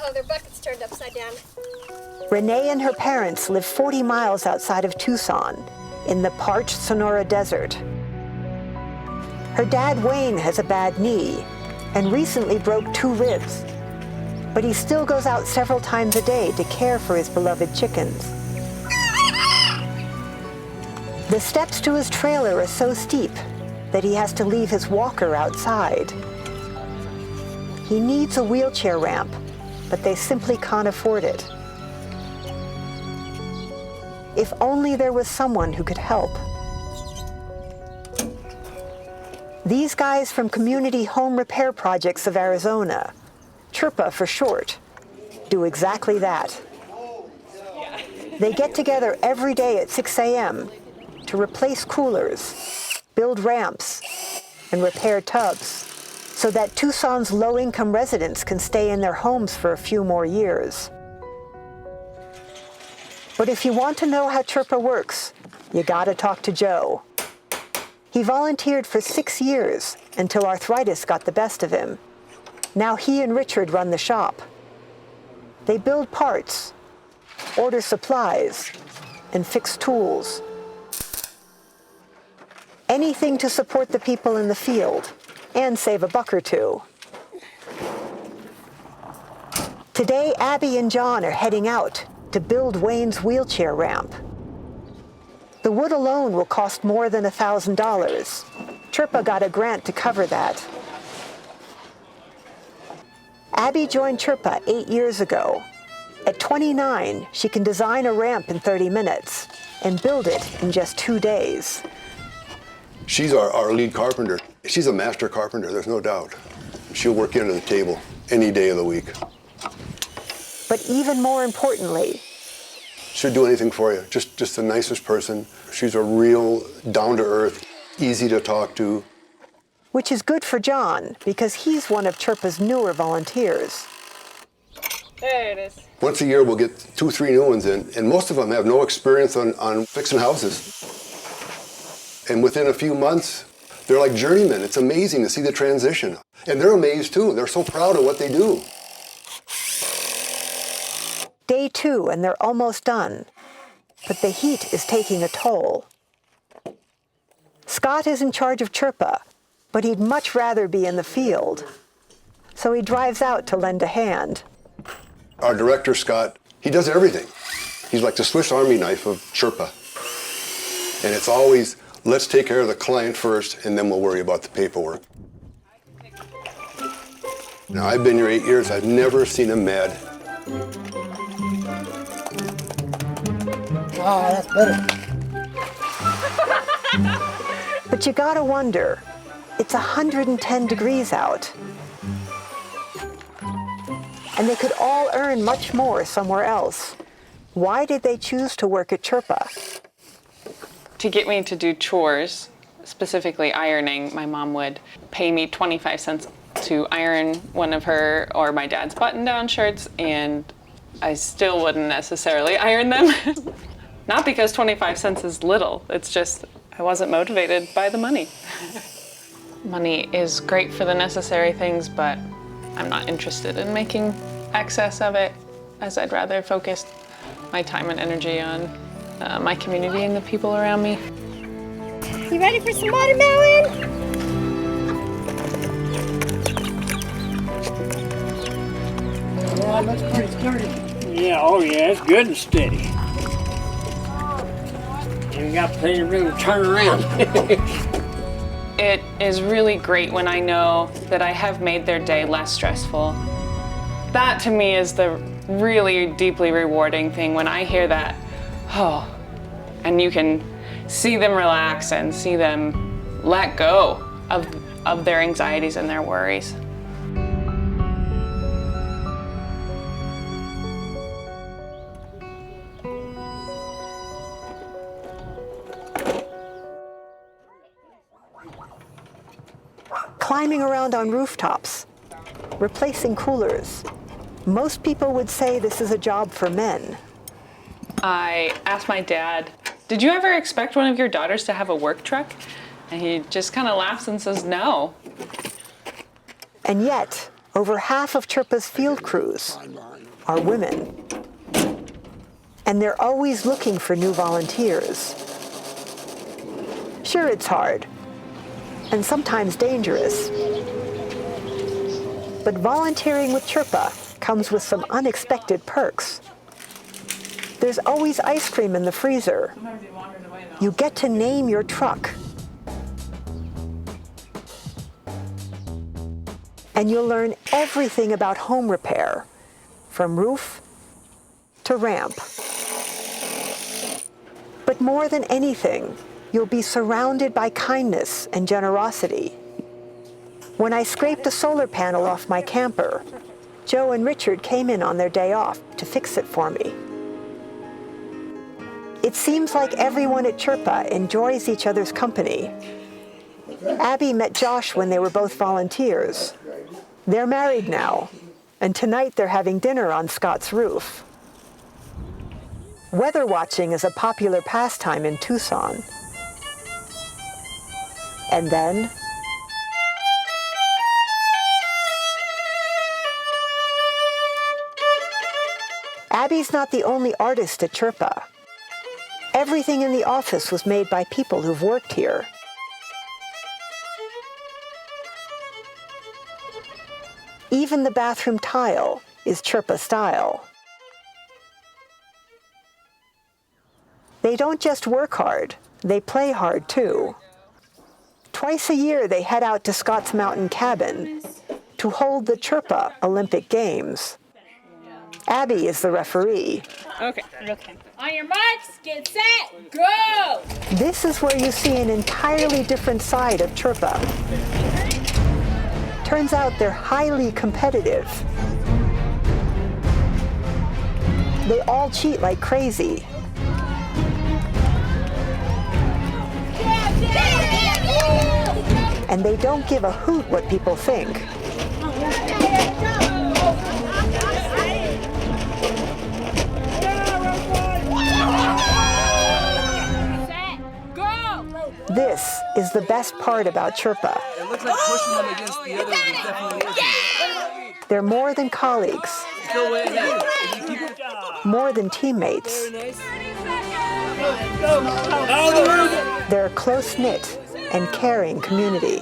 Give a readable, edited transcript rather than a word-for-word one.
Oh, their bucket's turned upside down. Renee and her parents live 40 miles outside of Tucson, in the parched Sonora Desert. Her dad, Wayne, has a bad knee and recently broke 2 ribs, but he still goes out several times a day to care for his beloved chickens. The steps to his trailer are so steep that he has to leave his walker outside. He needs a wheelchair ramp, but they simply can't afford it. If only there was someone who could help. These guys from Community Home Repair Projects of Arizona, CHIRPA for short, do exactly that. They get together every day at 6 a.m. to replace coolers, build ramps, and repair tubs so that Tucson's low-income residents can stay in their homes for a few more years. But if you want to know how CHIRPA works, you gotta talk to Joe. He volunteered for 6 years until arthritis got the best of him. Now he and Richard run the shop. They build parts, order supplies, and fix tools. Anything to support the people in the field and save a buck or two. Today, Abby and John are heading out to build Wayne's wheelchair ramp. The wood alone will cost more than $1,000. CHIRPA got a grant to cover that. Abby joined CHIRPA 8 years ago. At 29, she can design a ramp in 30 minutes and build it in just 2 days. She's our lead carpenter. She's a master carpenter, there's no doubt. She'll work into the table any day of the week. But even more importantly, she'll do anything for you, just the nicest person. She's a real down-to-earth, easy to talk to. Which is good for John, because he's one of CHIRPA's newer volunteers. There it is. Once a year, we'll get 2, 3 new ones in, and most of them have no experience on fixing houses. And within a few months, they're like journeymen. It's amazing to see the transition. And they're amazed too. They're so proud of what they do. Day 2, and they're almost done. But the heat is taking a toll. Scott is in charge of CHIRPA, but he'd much rather be in the field. So he drives out to lend a hand. Our director, Scott, he does everything. He's like the Swiss Army knife of CHIRPA. And it's always, let's take care of the client first, and then we'll worry about the paperwork. Now, I've been here 8 years. I've never seen him mad. Oh, that's better. But you gotta wonder, it's 110 degrees out. And they could all earn much more somewhere else. Why did they choose to work at CHIRPA? To get me to do chores, specifically ironing, my mom would pay me 25 cents to iron one of her or my dad's button-down shirts, and I still wouldn't necessarily iron them. Not because 25 cents is little, it's just I wasn't motivated by the money. Money is great for the necessary things, but I'm not interested in making excess of it, as I'd rather focus my time and energy on my community and the people around me. You ready for some watermelon? Yeah, it looks pretty sturdy. Yeah, oh yeah, it's good and steady. And you got plenty of room to turn around. It is really great when I know that I have made their day less stressful. That to me is the really deeply rewarding thing when I hear that, oh, and you can see them relax and see them let go of their anxieties and their worries. Climbing around on rooftops, replacing coolers. Most people would say this is a job for men. I asked my dad, did you ever expect one of your daughters to have a work truck? And he just kind of laughs and says no. And yet, Over half of CHRPA's field crews are women. And they're always looking for new volunteers. Sure, it's hard, and sometimes dangerous. But volunteering with CHRPA comes with some unexpected perks. There's always ice cream in the freezer. You get to name your truck. And you'll learn everything about home repair, from roof to ramp. But more than anything, you'll be surrounded by kindness and generosity. When I scraped a solar panel off my camper, Joe and Richard came in on their day off to fix it for me. It seems like everyone at CHRPA enjoys each other's company. Abby met Josh when they were both volunteers. They're married now, and tonight they're having dinner on Scott's roof. Weather watching is a popular pastime in Tucson. And then, Abby's not the only artist at CHRPA. Everything in the office was made by people who've worked here. Even the bathroom tile is CHRPA style. They don't just work hard, they play hard too. Twice a year they head out to Scott's Mountain Cabin to hold the CHRPA Olympic Games. Abby is the referee. Okay. On your marks, get set, go! This is where you see an entirely different side of CHRPA. Turns out they're highly competitive. They all cheat like crazy. And they don't give a hoot what people think. This is the best part about CHRPA. It looks like pushing them against the others is definitely easy. They're more than colleagues, Still way ahead. If you keep it more than teammates. very nice. They're a close-knit and caring community.